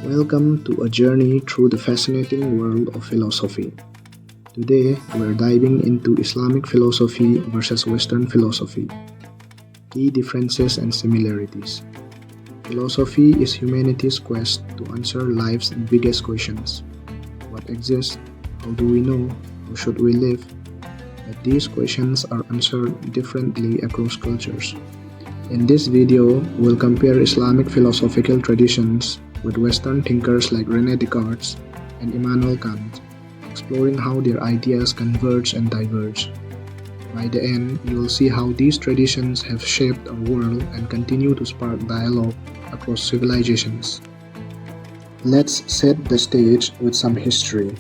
Welcome to a journey through the fascinating world of philosophy. Today, we're diving into Islamic philosophy versus Western philosophy. Key differences and similarities. Philosophy is humanity's quest to answer life's biggest questions. What exists? How do we know? How should we live? But these questions are answered differently across cultures. In this video, we'll compare Islamic philosophical traditions with Western thinkers like René Descartes and Immanuel Kant, exploring how their ideas converge and diverge. By the end, you will see how these traditions have shaped our world and continue to spark dialogue across civilizations. Let's set the stage with some history.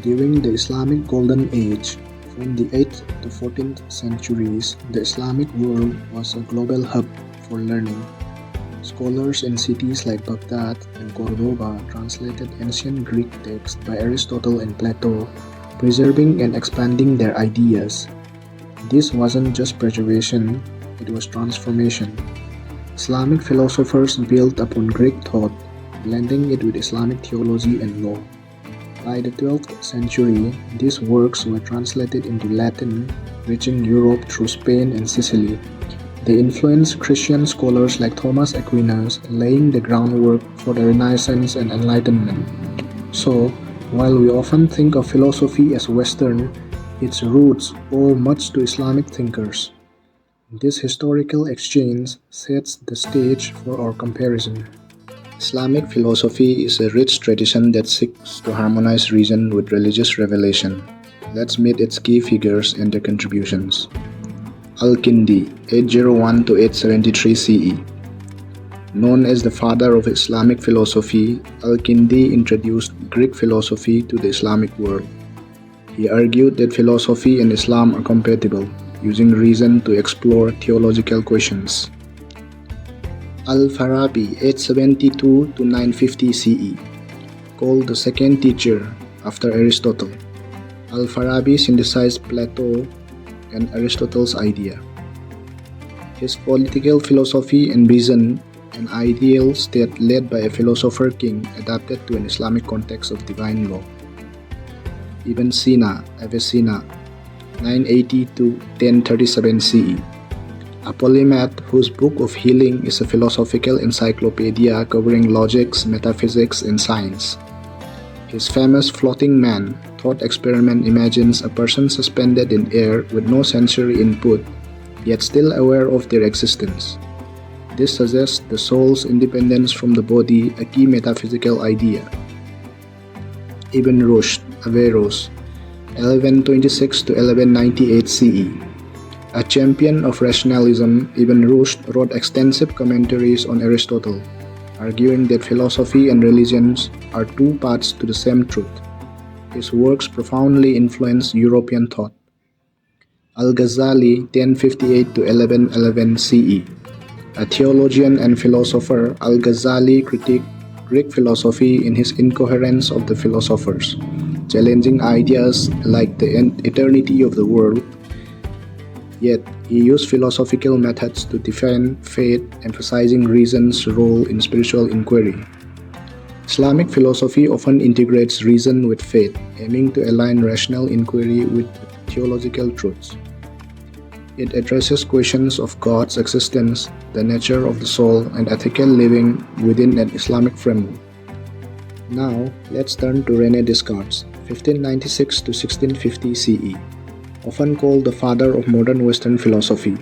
During the Islamic Golden Age, from the 8th to 14th centuries, the Islamic world was a global hub for learning. Scholars in cities like Baghdad and Cordoba translated ancient Greek texts by Aristotle and Plato, preserving and expanding their ideas. This wasn't just preservation, it was transformation. Islamic philosophers built upon Greek thought, blending it with Islamic theology and law. By the 12th century, these works were translated into Latin, reaching Europe through Spain and Sicily. They influenced Christian scholars like Thomas Aquinas, laying the groundwork for the Renaissance and Enlightenment. So, while we often think of philosophy as Western, its roots owe much to Islamic thinkers. This historical exchange sets the stage for our comparison. Islamic philosophy is a rich tradition that seeks to harmonize reason with religious revelation. Let's meet its key figures and their contributions. Al-Kindi, 801 to 873 CE. Known as the father of Islamic philosophy, Al-Kindi introduced Greek philosophy to the Islamic world. He argued that philosophy and Islam are compatible, using reason to explore theological questions. Al-Farabi, 872 to 950 CE. Called the second teacher after Aristotle, Al-Farabi synthesized Plato and Aristotle's idea. His political philosophy envisioned an ideal state led by a philosopher king adapted to an Islamic context of divine law. Ibn Sina, Avicenna, 980 to 1037 CE. A polymath whose book of healing is a philosophical encyclopedia covering logics, metaphysics, and science. His famous floating man thought experiment imagines a person suspended in air with no sensory input, yet still aware of their existence. This suggests the soul's independence from the body, a key metaphysical idea. Ibn Rushd, Averroes, 1126 to 1198 CE. A champion of rationalism, Ibn Rushd wrote extensive commentaries on Aristotle, arguing that philosophy and religions are two paths to the same truth. His works profoundly influenced European thought. Al-Ghazali, 1058 to 1111 CE. A theologian and philosopher, Al-Ghazali critiqued Greek philosophy in his Incoherence of the Philosophers, challenging ideas like the eternity of the world. Yet, he used philosophical methods to defend faith, emphasizing reason's role in spiritual inquiry. Islamic philosophy often integrates reason with faith, aiming to align rational inquiry with theological truths. It addresses questions of God's existence, the nature of the soul, and ethical living within an Islamic framework. Now, let's turn to René Descartes, 1596 to 1650 CE. Often called the father of modern Western philosophy.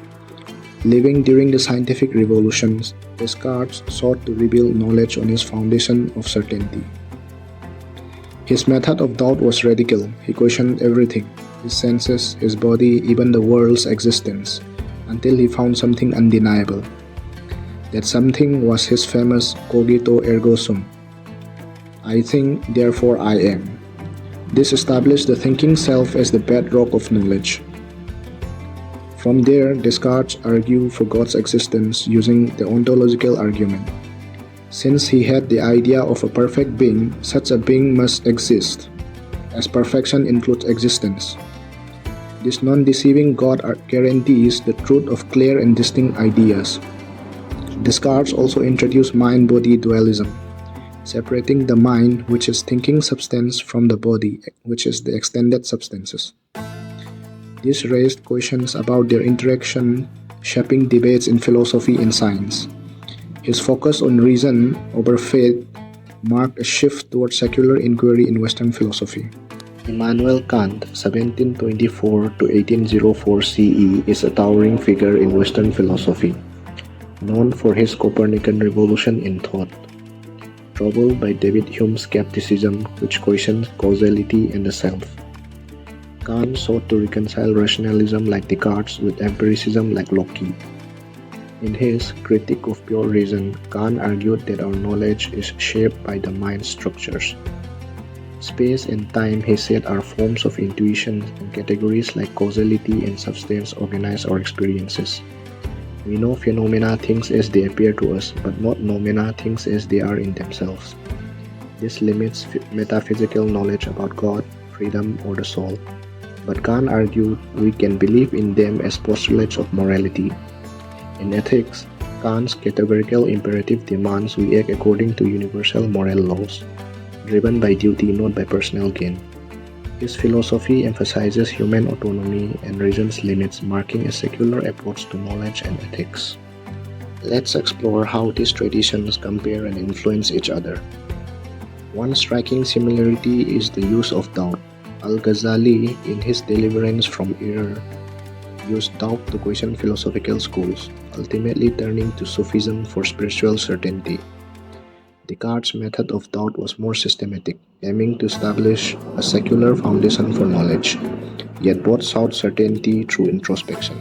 Living during the scientific revolutions, Descartes sought to rebuild knowledge on his foundation of certainty. His method of doubt was radical. He questioned everything, his senses, his body, even the world's existence, until he found something undeniable. That something was his famous cogito ergo sum. I think, therefore I am. This established the thinking self as the bedrock of knowledge. From there, Descartes argued for God's existence using the ontological argument. Since he had the idea of a perfect being, such a being must exist, as perfection includes existence. This non-deceiving God guarantees the truth of clear and distinct ideas. Descartes also introduced mind-body dualism, separating the mind, which is thinking substance, from the body, which is the extended substances. This raised questions about their interaction, shaping debates in philosophy and science. His focus on reason over faith marked a shift towards secular inquiry in Western philosophy. Immanuel Kant, 1724 to 1804 CE, is a towering figure in Western philosophy, known for his Copernican revolution in thought. Troubled by David Hume's skepticism, which questions causality and the self, Kant sought to reconcile rationalism like Descartes with empiricism like Locke. In his Critique of Pure Reason, Kant argued that our knowledge is shaped by the mind's structures. Space and time, he said, are forms of intuition, and categories like causality and substance organize our experiences. We know phenomena things as they appear to us, but not noumena things as they are in themselves. This limits metaphysical knowledge about God, freedom, or the soul. But Kant argued we can believe in them as postulates of morality. In ethics, Kant's categorical imperative demands we act according to universal moral laws, driven by duty, not by personal gain. His philosophy emphasizes human autonomy and reason's limits, marking a secular approach to knowledge and ethics. Let's explore how these traditions compare and influence each other. One striking similarity is the use of doubt. Al-Ghazali, in his Deliverance from Error, used doubt to question philosophical schools, ultimately turning to Sufism for spiritual certainty. Descartes' method of doubt was more systematic, aiming to establish a secular foundation for knowledge, yet both sought certainty through introspection.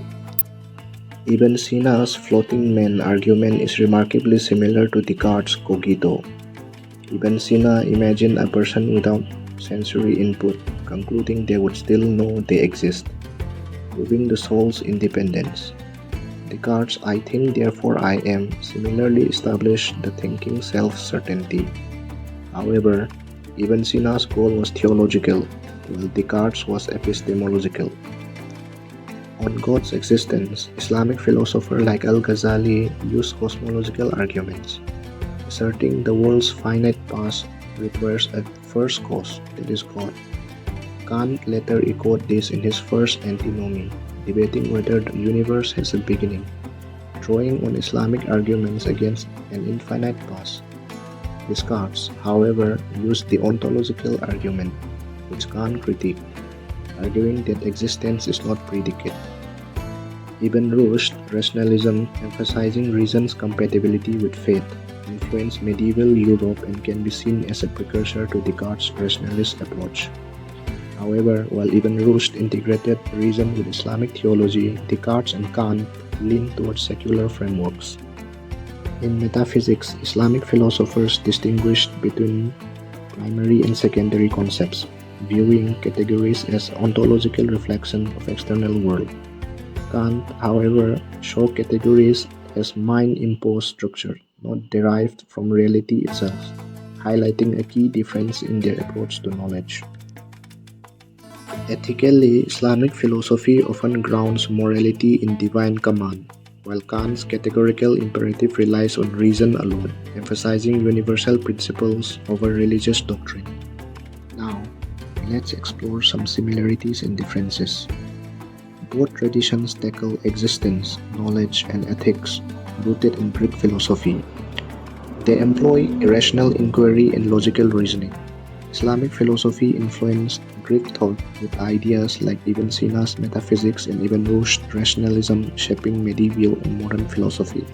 Ibn Sina's floating man argument is remarkably similar to Descartes' cogito. Ibn Sina imagined a person without sensory input, concluding they would still know they exist, proving the soul's independence. Descartes' I think therefore I am similarly established the thinking self-certainty. However, Ibn Sina's goal was theological, while Descartes' was epistemological. On God's existence, Islamic philosophers like Al-Ghazali used cosmological arguments, asserting the world's finite past requires a first cause, that is God. Kant later echoed this in his first Antinomy, debating whether the universe has a beginning, drawing on Islamic arguments against an infinite past. Descartes, however, used the ontological argument, which Kant critiqued, arguing that existence is not predicate. Ibn Rushd, rationalism, emphasizing reason's compatibility with faith, influenced medieval Europe and can be seen as a precursor to Descartes' rationalist approach. However, while Ibn Rushd integrated reason with Islamic theology, Descartes and Kant leaned towards secular frameworks. In metaphysics, Islamic philosophers distinguished between primary and secondary concepts, viewing categories as ontological reflection of external world. Kant, however, saw categories as mind-imposed structure, not derived from reality itself, highlighting a key difference in their approach to knowledge. Ethically, Islamic philosophy often grounds morality in divine command, while Kant's categorical imperative relies on reason alone, emphasizing universal principles over religious doctrine. Now, let's explore some similarities and differences. Both traditions tackle existence, knowledge, and ethics rooted in Greek philosophy. They employ irrational inquiry and logical reasoning. Islamic philosophy influenced Greek thought with ideas like Ibn Sina's metaphysics and Ibn Rushd's rationalism shaping medieval and modern philosophy.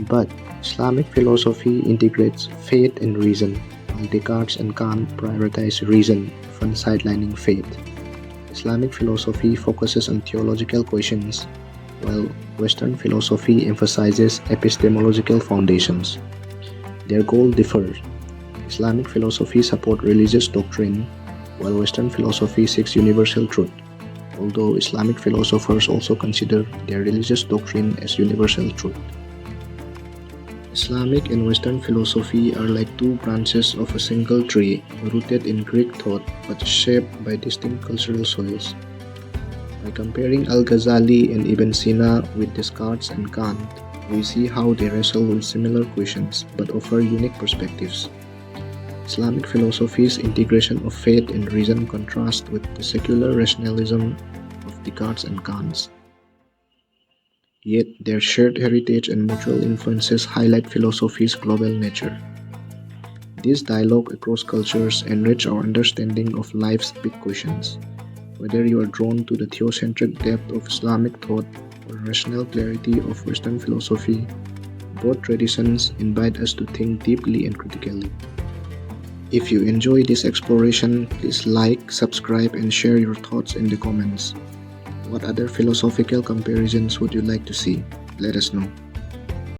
But Islamic philosophy integrates faith and reason, while Descartes and Kant prioritize reason, often sidelining faith. Islamic philosophy focuses on theological questions, while Western philosophy emphasizes epistemological foundations. Their goals differ. Islamic philosophy supports religious doctrine, while Western philosophy seeks universal truth, although Islamic philosophers also consider their religious doctrine as universal truth. Islamic and Western philosophy are like two branches of a single tree, rooted in Greek thought but shaped by distinct cultural soils. By comparing Al-Ghazali and Ibn Sina with Descartes and Kant, we see how they wrestle with similar questions but offer unique perspectives. Islamic philosophy's integration of faith and reason contrasts with the secular rationalism of Descartes and Kant. Yet their shared heritage and mutual influences highlight philosophy's global nature. This dialogue across cultures enrich our understanding of life's big questions. Whether you are drawn to the theocentric depth of Islamic thought or rational clarity of Western philosophy, both traditions invite us to think deeply and critically. If you enjoy this exploration, please like, subscribe, and share your thoughts in the comments. What other philosophical comparisons would you like to see? Let us know.